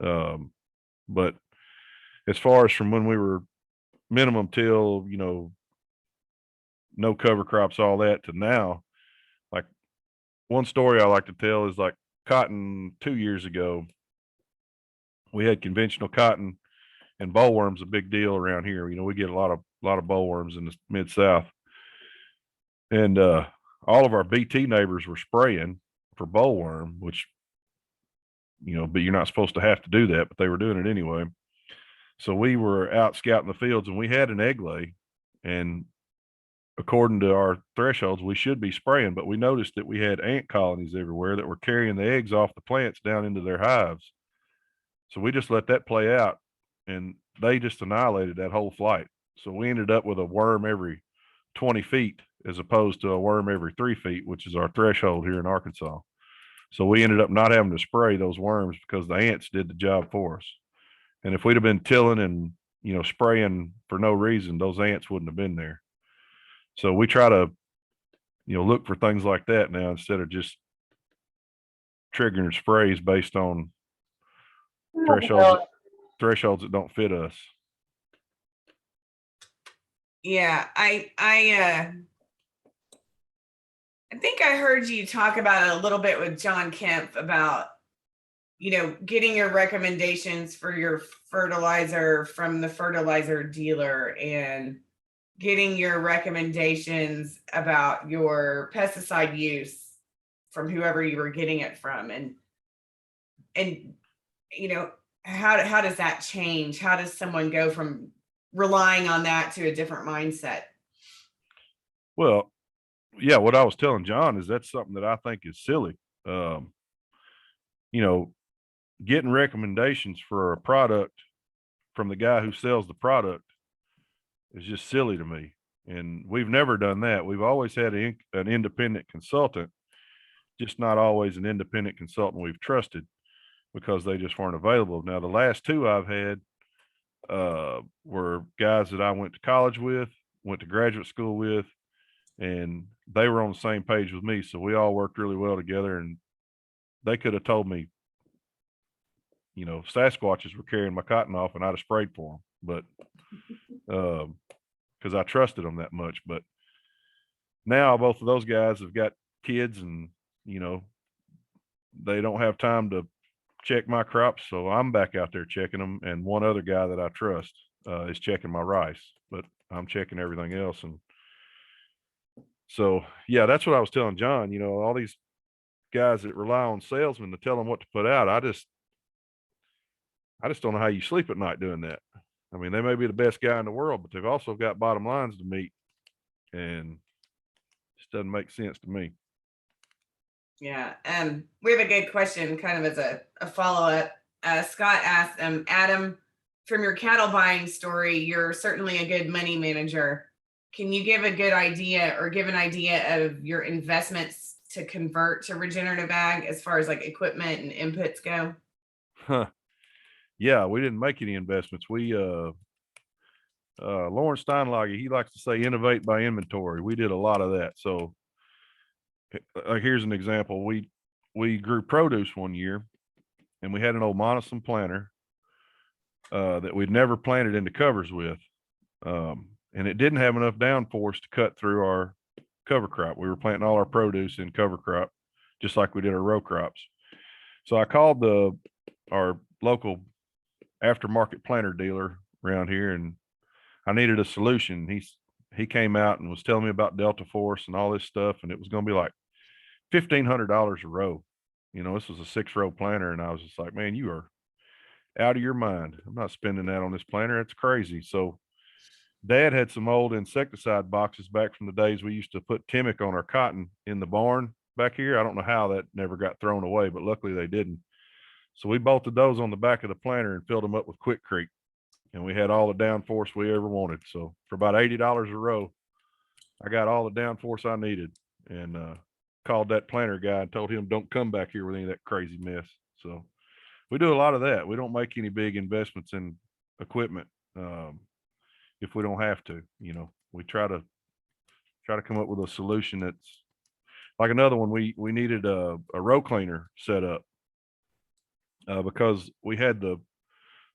Speaker 2: But as far as from when we were minimum till, no cover crops, all that, to now, like, one story I like to tell is like cotton 2 years ago. We had conventional cotton, and bollworm's a big deal around here. We get a lot of bollworms in the Mid-South. And all of our BT neighbors were spraying for bollworm, which, but you're not supposed to have to do that, but they were doing it anyway. So we were out scouting the fields, and we had an egg lay, and according to our thresholds, we should be spraying, but we noticed that we had ant colonies everywhere that were carrying the eggs off the plants down into their hives. So we just let that play out, and they just annihilated that whole flight. So we ended up with a worm every 20 feet as opposed to a worm every 3 feet, which is our threshold here in Arkansas. So we ended up not having to spray those worms because the ants did the job for us. And if we'd have been tilling and, spraying for no reason, those ants wouldn't have been there. So we try to, look for things like that now instead of just triggering sprays based on thresholds that don't fit us.
Speaker 1: Yeah, I think I heard you talk about it a little bit with John Kemp about, getting your recommendations for your fertilizer from the fertilizer dealer, and getting your recommendations about your pesticide use from whoever you were getting it from. And how does that change? How does someone go from relying on that to a different mindset?
Speaker 2: Well, yeah, what I was telling John is that's something that I think is silly. Getting recommendations for a product from the guy who sells the product is just silly to me. And we've never done that. We've always had an independent consultant, just not always an independent consultant we've trusted because they just weren't available. Now, the last two I've had were guys that I went to college with, went to graduate school with, and they were on the same page with me. So we all worked really well together, and they could have told me, Sasquatches were carrying my cotton off and I'd have sprayed for them, but because I trusted them that much. But now both of those guys have got kids, and they don't have time to check my crops, so I'm back out there checking them, and one other guy that I trust is checking my rice, but I'm checking everything else. And so, yeah, that's what I was telling John. All these guys that rely on salesmen to tell them what to put out, I just don't know how you sleep at night doing that. I mean, they may be the best guy in the world, but they've also got bottom lines to meet, and it just doesn't make sense to me.
Speaker 1: Yeah. We have a good question kind of as a follow-up. Scott asked, Adam, from your cattle buying story, you're certainly a good money manager. Can you give a good idea or give an idea of your investments to convert to regenerative ag as far as like equipment and inputs go?
Speaker 2: Yeah, we didn't make any investments. We Lawrence Steinlager, he likes to say innovate by inventory. We did a lot of that. So here's an example. We grew produce one year, and we had an old Monoson planter that we'd never planted into covers with. And it didn't have enough downforce to cut through our cover crop. We were planting all our produce in cover crop, just like we did our row crops. So I called our local aftermarket planter dealer around here, and I needed a solution. he came out and was telling me about Delta Force and all this stuff, and it was going to be like $1,500 a row. You know, this was a 6-row planter, and I was just like, man, you are out of your mind. I'm not spending that on this planter. It's crazy. So Dad had some old insecticide boxes back from the days we used to put Timic on our cotton in the barn back here. I don't know how that never got thrown away, but luckily they didn't. So we bolted those on the back of the planter and filled them up with Quikrete, and we had all the downforce we ever wanted. So for about $80 a row, I got all the downforce I needed, and called that planter guy and told him don't come back here with any of that crazy mess. So we do a lot of that. We don't make any big investments in equipment if we don't have to. You know, we try to come up with a solution that's like another one. We needed a row cleaner set up because we had the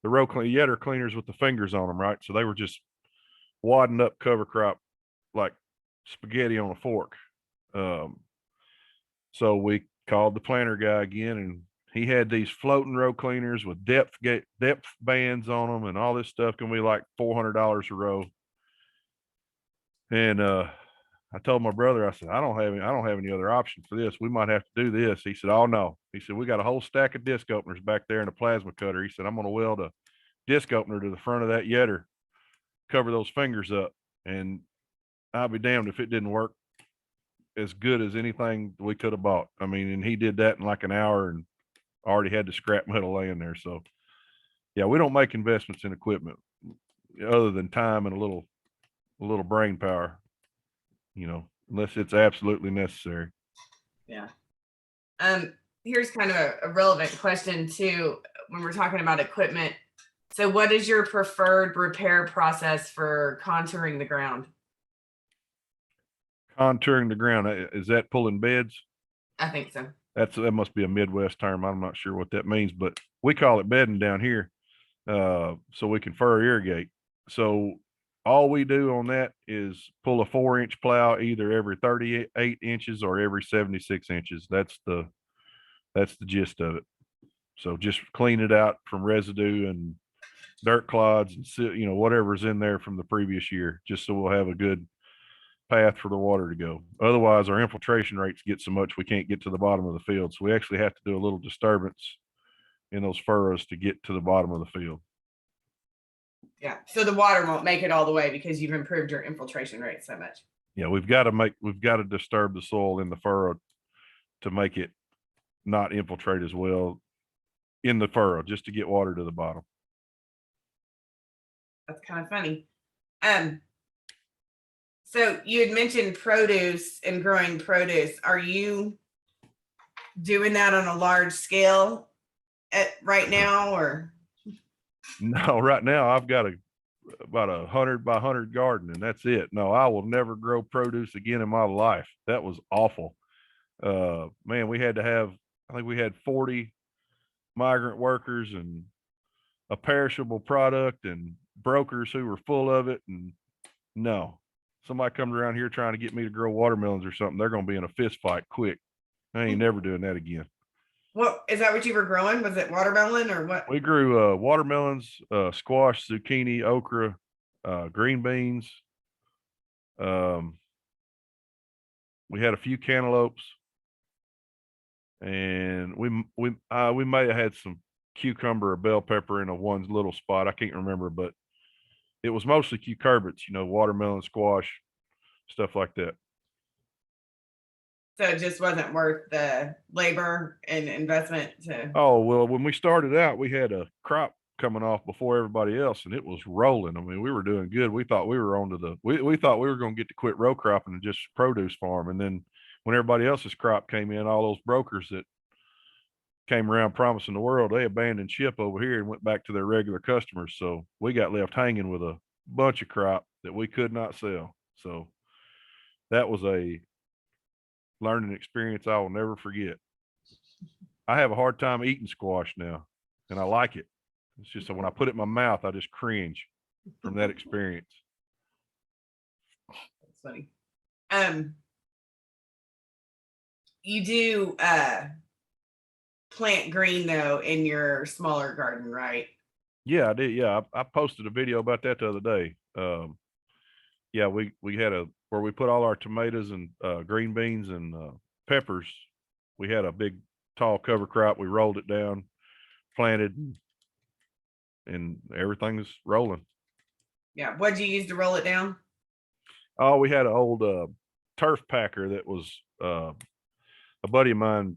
Speaker 2: row yetter cleaners with the fingers on them, right? So they were just wadding up cover crop like spaghetti on a fork. So we called the planter guy again, and he had these floating row cleaners with depth bands on them and all this stuff. Can be like $400 a row. And I told my brother, I said, I don't have any other option for this. We might have to do this. He said, oh no. He said, we got a whole stack of disc openers back there and a plasma cutter. He said, I'm going to weld a disc opener to the front of that yetter, cover those fingers up, and I'll be damned if it didn't work as good as anything we could have bought. I mean, and he did that in like an hour and already had the scrap metal laying there. So yeah, we don't make investments in equipment other than time and a little brain power, you know, unless it's absolutely necessary.
Speaker 1: Yeah. Here's kind of a relevant question too, when we're talking about equipment. So what is your preferred repair process for contouring the ground?
Speaker 2: Contouring the ground, is that pulling beds?
Speaker 1: I think so.
Speaker 2: That must be a Midwest term. I'm not sure what that means, but we call it bedding down here. So we can furrow irrigate. So all we do on that is pull a 4-inch plow either every 38 inches or every 76 inches. That's the gist of it. So just clean it out from residue and dirt clods and you know, whatever's in there from the previous year, just so we'll have a good path for the water to go. Otherwise our infiltration rates get so much we can't get to the bottom of the field. So we actually have to do a little disturbance in those furrows to get to the bottom of the field.
Speaker 1: Yeah. So the water won't make it all the way because you've improved your infiltration rate so much.
Speaker 2: Yeah, we've got to disturb the soil in the furrow to make it not infiltrate as well in the furrow, just to get water to the bottom.
Speaker 1: That's kind of funny. So you had mentioned produce and growing produce. Are you doing that on a large scale right now, or?
Speaker 2: No, right now I've got about 100 by 100 garden, and that's it. No, I will never grow produce again in my life. That was awful. Man, I think we had 40 migrant workers and a perishable product and brokers who were full of it. And no, somebody comes around here trying to get me to grow watermelons or something, they're going to be in a fist fight quick. I ain't never doing that again.
Speaker 1: What is that? What you were growing? Was it watermelon or what?
Speaker 2: We grew watermelons, squash, zucchini, okra, green beans. We had a few cantaloupes, and we may have had some cucumber or bell pepper in a one little spot. I can't remember, but it was mostly cucurbits, you know, watermelon, squash, stuff like that.
Speaker 1: So it just wasn't worth the labor and investment to.
Speaker 2: Oh, well, when we started out, we had a crop coming off before everybody else, and it was rolling. I mean, we were doing good. We thought we were we thought we were going to get to quit row cropping and just produce farm. And then when everybody else's crop came in, all those brokers that came around promising the world, they abandoned ship over here and went back to their regular customers. So we got left hanging with a bunch of crop that we could not sell. So that was a learning experience I will never forget. I have a hard time eating squash now, and I like it. It's just that when I put it in my mouth, I just cringe from that experience.
Speaker 1: That's funny. You do plant green though in your smaller garden, right?
Speaker 2: Yeah, I did. Yeah, I posted a video about that the other day. Yeah, we had where we put all our tomatoes and green beans and peppers. We had a big tall cover crop. We rolled it down, planted, and everything's rolling.
Speaker 1: Yeah. What'd you use to roll it down?
Speaker 2: Oh, we had an old turf packer that was a buddy of mine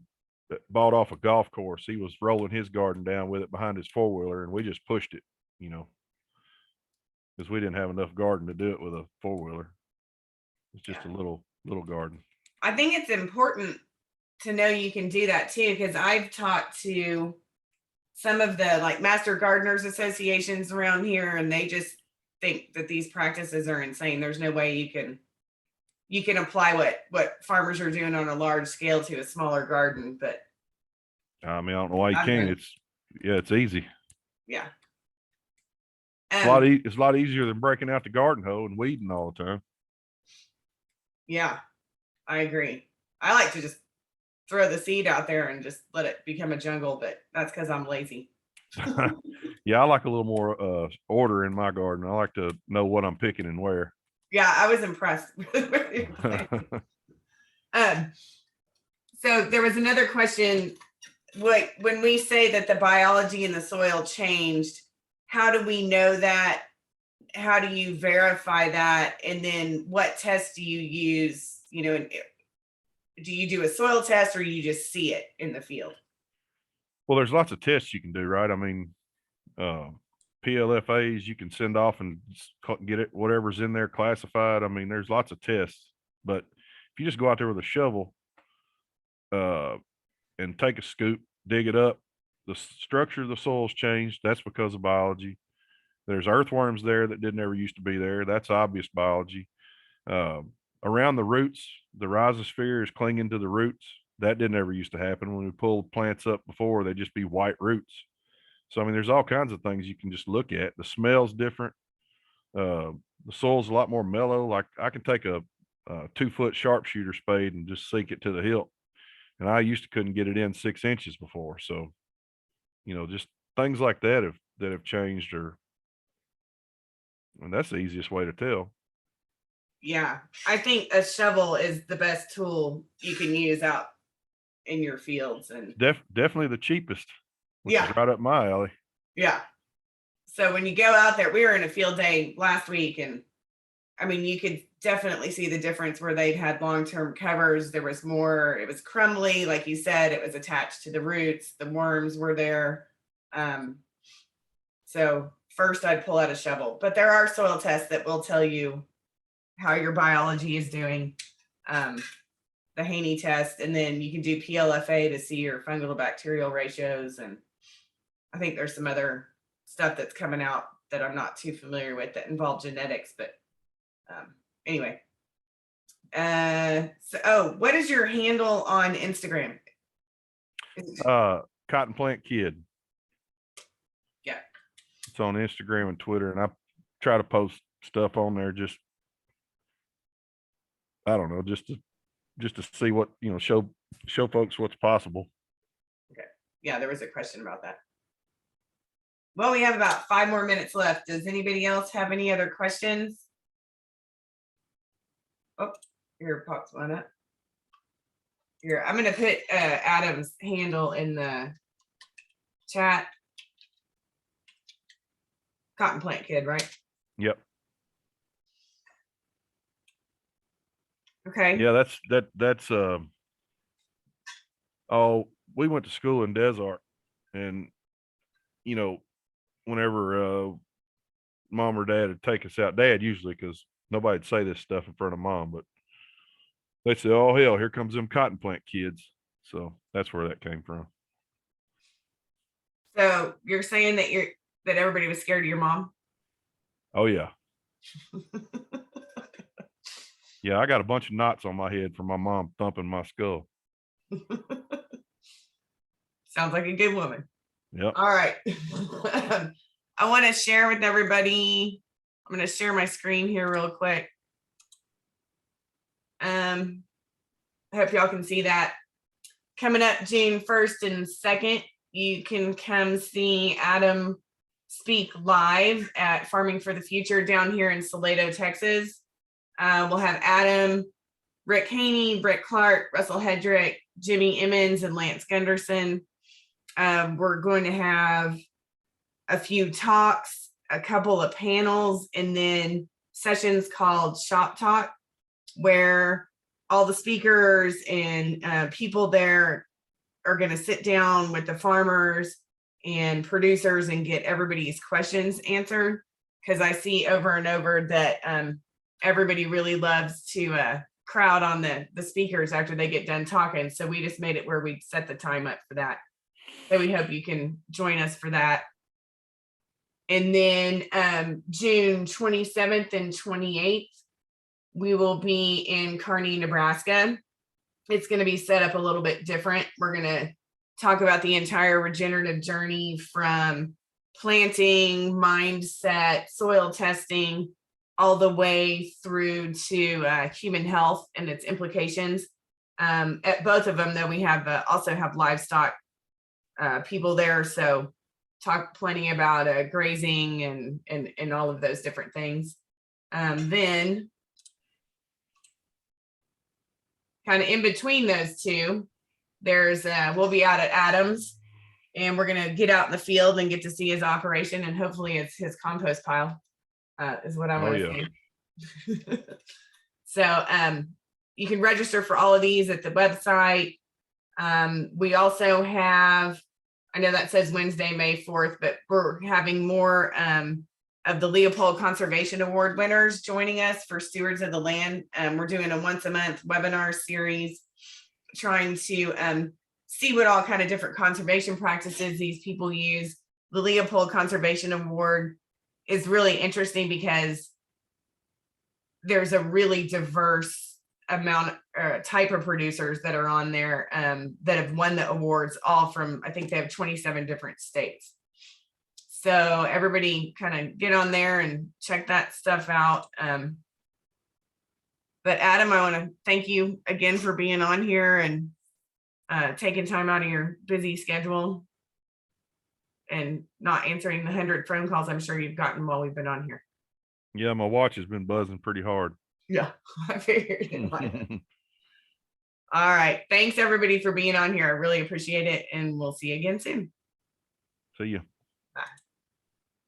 Speaker 2: that bought off a golf course. He was rolling his garden down with it behind his four-wheeler, and we just pushed it, because we didn't have enough garden to do it with a four-wheeler. It's just a little garden.
Speaker 1: I think it's important to know you can do that too, because I've talked to some of the like master gardeners associations around here, and they just think that these practices are insane. There's no way you can apply what farmers are doing on a large scale to a smaller garden. But
Speaker 2: I mean, I don't know why you can't. It's easy.
Speaker 1: Yeah.
Speaker 2: It's a lot easier than breaking out the garden hoe and weeding all the time.
Speaker 1: Yeah, I agree. I like to just throw the seed out there and just let it become a jungle, but that's because I'm lazy.
Speaker 2: Yeah, I like a little more order in my garden. I like to know what I'm picking and where.
Speaker 1: Yeah, I was impressed. So there was another question. When we say that the biology in the soil changed, how do we know that? How do you verify that? And then what tests do you use? Do you do a soil test or you just see it in the field?
Speaker 2: Well, there's lots of tests you can do, right? I mean, PLFAs you can send off and get it, whatever's in there classified. I mean, there's lots of tests, but if you just go out there with a shovel and take a scoop, dig it up, the structure of the soil's changed. That's because of biology. There's earthworms there that didn't ever used to be there. That's obvious biology. Around the roots, the rhizosphere is clinging to the roots. That didn't ever used to happen. When we pulled plants up before, they'd just be white roots. So, I mean, there's all kinds of things you can just look at. The smell's different. The soil's a lot more mellow. Like I can take a 2-foot sharpshooter spade and just sink it to the hilt. And I used to couldn't get it in 6 inches before. So, just things like that have changed, and that's the easiest way to tell.
Speaker 1: Yeah, I think a shovel is the best tool you can use out in your fields, and
Speaker 2: definitely the cheapest, which is right up my alley.
Speaker 1: Yeah. So when you go out there, we were in a field day last week, and I mean, you could definitely see the difference where they'd had long-term covers. There was more, it was crumbly, like you said, it was attached to the roots, the worms were there. So first I'd pull out a shovel, but there are soil tests that will tell you how your biology is doing. The Haney test, and then you can do PLFA to see your fungal to bacterial ratios. And I think there's some other stuff that's coming out that I'm not too familiar with that involve genetics, but anyway. What is your handle on Instagram?
Speaker 2: Cotton Plant Kid.
Speaker 1: Yeah.
Speaker 2: It's on Instagram and Twitter, and I try to post stuff on there just, I don't know, just to see what, show folks what's possible.
Speaker 1: Okay. Yeah, there was a question about that. Well, we have about 5 more minutes left. Does anybody else have any other questions? Oh, here pops one up. Here, I'm going to put Adam's handle in the chat. Cotton Plant Kid, right?
Speaker 2: Yep.
Speaker 1: Okay.
Speaker 2: Yeah, that's we went to school in Desart, and whenever mom or dad would take us out, dad usually, because nobody'd say this stuff in front of mom, but they said, "Oh hell, here comes them cotton plant kids." So that's where that came from.
Speaker 1: So you're saying that everybody was scared of your mom?
Speaker 2: Oh yeah. Yeah, I got a bunch of knots on my head from my mom thumping my skull.
Speaker 1: Sounds like a good woman.
Speaker 2: Yep.
Speaker 1: All right. I want to share with everybody. I'm going to share my screen here real quick. I hope y'all can see that. Coming up June 1st and 2nd, you can come see Adam speak live at Farming for the Future down here in Salado, Texas. We'll have Adam, Rick Haney, Britt Clark, Russell Hedrick, Jimmy Emmons, and Lance Gunderson. We're going to have a few talks, a couple of panels, and then sessions called Shop Talk, where all the speakers and people there are going to sit down with the farmers and producers and get everybody's questions answered. Because I see over and over that everybody really loves to crowd on the speakers after they get done talking. So we just made it where we set the time up for that. So we hope you can join us for that. And then June 27th and 28th, we will be in Kearney, Nebraska. It's going to be set up a little bit different. We're going to talk about the entire regenerative journey from planting, mindset, soil testing, all the way through to human health and its implications. At both of them, though, we have also have livestock people there. So talk plenty about grazing and all of those different things. Then kind of in between those two, there's we'll be out at Adams, and we're going to get out in the field and get to see his operation, and hopefully it's his compost pile is what I want to say. So you can register for all of these at the website. We also have, I know that says Wednesday, May 4th, but we're having more of the Leopold Conservation Award winners joining us for Stewards of the Land. We're doing a once a month webinar series, trying to see what all kind of different conservation practices these people use. The Leopold Conservation Award is really interesting because there's a really diverse amount type of producers that are on there that have won the awards, all from, I think they have 27 different states. So everybody kind of get on there and check that stuff out. But Adam, I want to thank you again for being on here and taking time out of your busy schedule and not answering the 100 phone calls I'm sure you've gotten while we've been on here.
Speaker 2: Yeah, my watch has been buzzing pretty hard.
Speaker 1: Yeah, I figured it might. All right. Thanks everybody for being on here. I really appreciate it. And we'll see you again soon.
Speaker 2: See you.